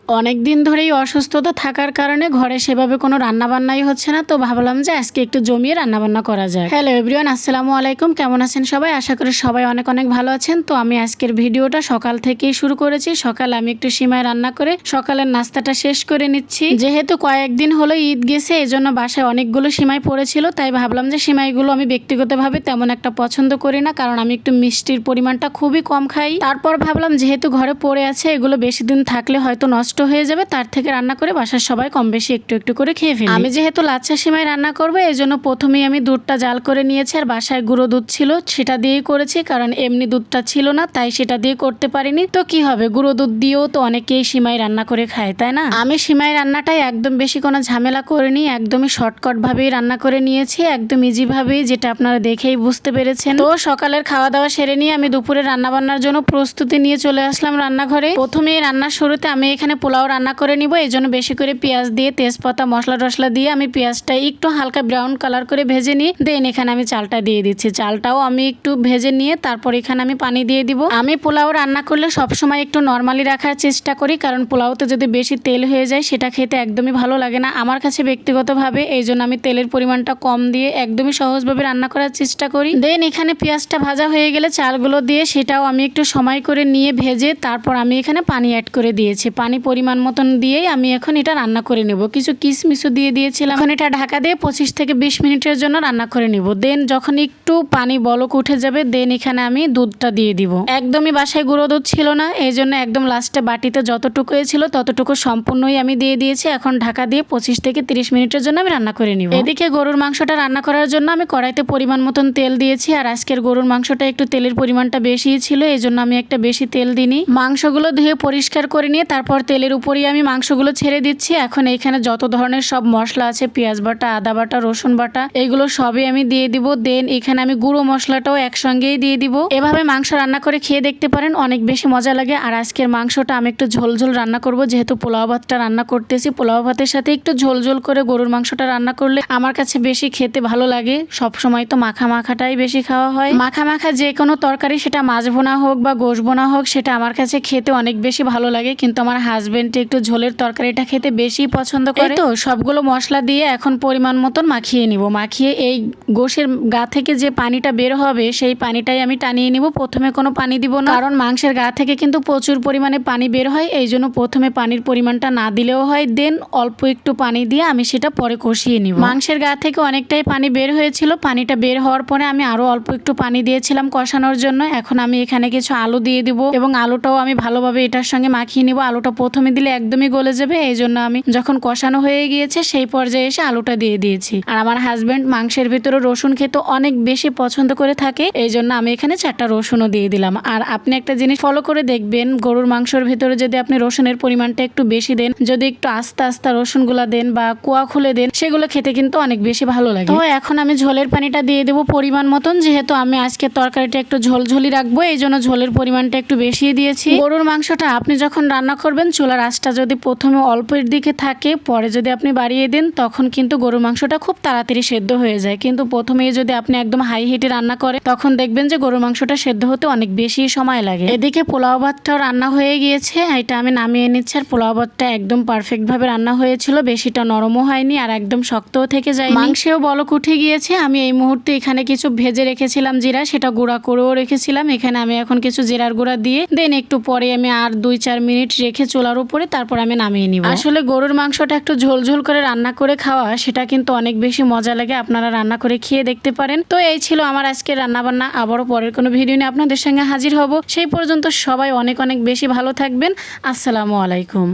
অনেক দিন ধরেই অসুস্থতা থাকার কারণে ঘরে সেভাবে কোনো রান্নাবান্নাই হচ্ছে না, তো ভাবলাম যে আজকে একটু জমিয়ে রান্নাবান্না করা যায়। হ্যালো এভরিওয়ান, আসসালামু আলাইকুম। কেমন আছেন সবাই? আশা করি সবাই অনেক অনেক ভালো আছেন। তো আমি আজকের ভিডিওটা সকাল থেকেই শুরু করেছি। সকালে আমি একটু সিমাই রান্না করে সকালের নাস্তাটা শেষ করে নিচ্ছি। যেহেতু কয়েকদিন হলো ঈদ গেছে, এই জন্য বাসায় অনেকগুলো সিমাই পড়েছিল, তাই ভাবলাম যে সিমাইগুলো আমি ব্যক্তিগতভাবে তেমন একটা পছন্দ করি না, কারণ আমি একটু মিষ্টির পরিমাণটা খুবই কম খাই। তারপর ভাবলাম যেহেতু ঘরে পড়ে আছে, এগুলো বেশি দিন থাকলে হয়তো নষ্ট হয়ে যাবে, তার থেকে রান্না করে বাসার সবাই কম বেশি একটু একটু করে খেয়ে ফেলি। আমি যেহেতু লাচ্ছা সিমাই রান্না করবো, এই জন্য প্রথমেই আমি দুধটা জাল করে নিয়েছি, আর বাসায় গুঁড়ো দুধ ছিল সেটা দিয়েই করেছি, কারণ এমনি দুধটা ছিল না, তাই সেটা দিয়ে করতে পারিনি। তো কি হবে, গুঁড়ো দুধ দিয়েও তো অনেকেই সিমাই রান্না করে খায়, তাই না? আমি সিমাই রান্নাটাই একদম বেশি কোনো ঝামেলা করিনি, একদমই শর্টকাট ভাবেই রান্না করে নিয়েছি, একদম ইজি ভাবেই, যেটা আপনারা দেখেই বুঝতে পেরেছেন। তো সকালের খাওয়া দাওয়া সেরে নিয়ে আমি দুপুরে রান্না বান্নার জন্য প্রস্তুতি নিয়ে চলে আসলাম রান্নাঘরে। প্রথমে রান্নার শুরুতে আমি এখানে পোলাও রান্না করে নিব, এই জন্য বেশি করে পেঁয়াজ দিয়ে তেজপাতা মশলা টশলা দিয়ে আমি পেঁয়াজটা একটু হালকা ব্রাউন কালার করে ভেজে নিই। দেন এখানে আমি চালটা দিয়ে দিচ্ছি, চালটাও আমি একটু ভেজে নিয়ে তারপর এখানে আমি পানি দিয়ে দিব। আমি পোলাও রান্না করলে সবসময় একটু নর্মালি রাখার চেষ্টা করি, কারণ পোলাওতে যদি বেশি তেল হয়ে যায় সেটা খেতে একদমই ভালো লাগে না আমার কাছে ব্যক্তিগতভাবে, এই জন্য আমি তেলের পরিমাণটা কম দিয়ে একদমই সহজভাবে রান্না করার চেষ্টা করি। দেন এখানে পেঁয়াজটা ভাজা হয়ে গেলে চালগুলো দিয়ে সেটাও আমি একটু সময় করে নিয়ে ভেজে তারপর আমি এখানে পানি অ্যাড করে দিয়েছি। পানি পরিমাণ মতন দিয়েই আমি এখন এটা রান্না করে নেব। কিছু কিশমিশও দিয়ে দিয়েছিলাম। এখন এটা ঢাকা দিয়ে 25 থেকে 20 মিনিটের জন্য রান্না করে নিব। দেন যখন একটু পানি বলক উঠে যাবে, দেন এখানে আমি দুধটা দিয়ে দিব। একদমই বাসায় গুঁড়ো দুধ ছিল না, এই জন্য একদম লাস্টে বাটিতে যতটুকু ছিল ততটুকু সম্পূর্ণই আমি দিয়ে দিয়েছি। এখন ঢাকা দিয়ে 25 থেকে 30 মিনিটের জন্য আমি রান্না করে নিব। এদিকে গরুর মাংসটা রান্না করার জন্য আমি কড়াইতে পরিমাণ মতন তেল দিয়েছি, আর আজকের গরুর মাংসটা একটু তেলের পরিমাণটা বেশি ছিল, এই জন্য আমি একটা বেশি তেল দিইনি। মাংসগুলো ধুয়ে পরিষ্কার করে নিয়ে তারপর তেলের উপরই আমি মাংসগুলো ছেড়ে দিচ্ছি। এখন এইখানে যত ধরনের সব মশলা আছে, পেঁয়াজ বাটা, আদা বাটা, রসুন বাটা, এগুলো সবই আমি দিয়ে দিব। দেন এখানে আমি গুঁড়ো মশলাটাও একসঙ্গেই দিয়ে দিব। এভাবে মাংস রান্না করে খেয়ে দেখতে পারেন, অনেক বেশি মজা লাগে। আর আজকের মাংসটা আমি একটু ঝোল ঝোল রান্না করব, যেহেতু পোলাও ভাতটা রান্না করতেছি। পোলাও ভাতের সাথে একটু ঝোল ঝোল করে গরুর মাংসটা রান্না করলে আমার কাছে বেশি খেতে ভালো লাগে। সব সময় তো মাখা মাখাটাই বেশি খাওয়া হয়। মাখা মাখা যে কোনো তরকারি, সেটা মাছ ভোনা হোক বা গোশ ভোনা হোক, সেটা আমার কাছে খেতে অনেক বেশি ভালো লাগে, কিন্তু আমার হাজবেন্ড একটু ঝোলের তরকারিটা খেতে বেশি পছন্দ করে। তো সবগুলো মশলা দিয়ে এখন পরিমাণ মতন মাখিয়ে নিব। মাখিয়ে এই গোশের গা থেকে যে পানিটা বের হবে, সেই পানিটাই আমি টানিয়ে নিব। প্রথমে কোনো পানি দিব না, কারণ মাংসের গা থেকে কিন্তু প্রচুর পরিমাণে পানি বের হয়, এই জন্য প্রথমে পানির পরিমাণটা না দিলেও হয়। দেন অল্প একটু পানি দিয়ে আমি সেটা পরে কষিয়ে নিব। মাংসের গা থেকে অনেকটাই পানি বের হয়েছিল, পানিটা বের হওয়ার পরে আমি আরো অল্প একটু পানি দিয়েছিলাম কষানোর জন্য। এখন আমি এখানে কিছু আলু দিয়ে দিব, এবং আলুটাও আমি ভালোভাবে এটার সঙ্গে মাখিয়ে নিব। আলুটা প্রথমে দিলে একদমই গলে যাবে, এই জন্য আমি যখন কষানো হয়ে গিয়েছে সেই পর্যায়ে এসে আলুটা দিয়ে দিয়েছি। আর আমার হাজবেন্ড মাংসের ভিতরে রসুন খেতে অনেক বেশি পছন্দ করে থাকে, এই জন্য আমি এখানে 4টা রসুনও দিয়ে দিলাম। আর আপনি একটা জিনিস ফলো করে দেখবেন, গরুর মাংসের ভিতরে যদি আপনি রসুনের পরিমাণটা একটু বেশি দেন, যদি একটু আস্তে আস্তে রসুনগুলা দেন বা কুয়া খুলে দেন, সেগুলো খেতে কিন্তু অনেক বেশি ভালো লাগে। তো এখন আমি ঝোলের পানিটা দিয়ে দেবো পরিমাণ মতন, যেহেতু আমি আজকে তরকারিটা একটু ঝোলঝোলি রাখবো, এই জন্য ঝোলের পরিমাণটা একটু বেশি দিয়েছি। গরুর মাংসটা আপনি যখন রান্না করবেন, চুলার আঁচটা যদি প্রথমে অল্পের দিকে থাকে, পরে যদি আপনি বাড়িয়ে দেন, তখন কিন্তু গরুর মাংসটা খুব তাড়াতাড়ি সেদ্ধ হয়ে যায়। কিন্তু প্রথমেই যদি আপনি একদম হাই হিটে রান্না করেন, তখন দেখবেন যে গরুর মাংসটা সেদ্ধ হতে অনেক বেশি সময় লাগে। এদিকে পোলাও ভাতটাও রান্না হয়ে গিয়েছে, এটা আমি নামিয়ে নিচ্ছি। আর পোলাও ভাতটা একদম পারফেক্ট ভাবে রান্না হয়েছিল, বেশিটা নরমও হয়নি আর একদম শক্তও থেকে যায়। মাংসেও বলক উঠে গিয়েছে। আমি এই মুহূর্তে এখানে কিছু ভেজে রেখেছিলাম জিরা, সেটা গুঁড়া করেও রেখেছিলাম। এখানে আমি এখন কিছু জিরার গুঁড়া দিয়ে দেন একটু পরে আমি আর 2-4 মিনিট রেখে চুলার উপরে তারপর আমি নামিয়ে নিব। আসলে গরুর মাংসটা একটু ঝোল ঝোল করে রান্না করে খাওয়া, সেটা কিন্তু অনেক বেশি মজা লাগে। আপনারা রান্না করে খেয়ে দেখতে পারেন। তো এই ছিল আমার আজকের রান্না বান্না। আবারও পরের কোনো ভিডিও নিয়ে আপনাদের সঙ্গে হাজির হব। সেই পর্যন্ত সবাই অনেক অনেক বেশি ভালো থাকবেন। আসসালামু আলাইকুম।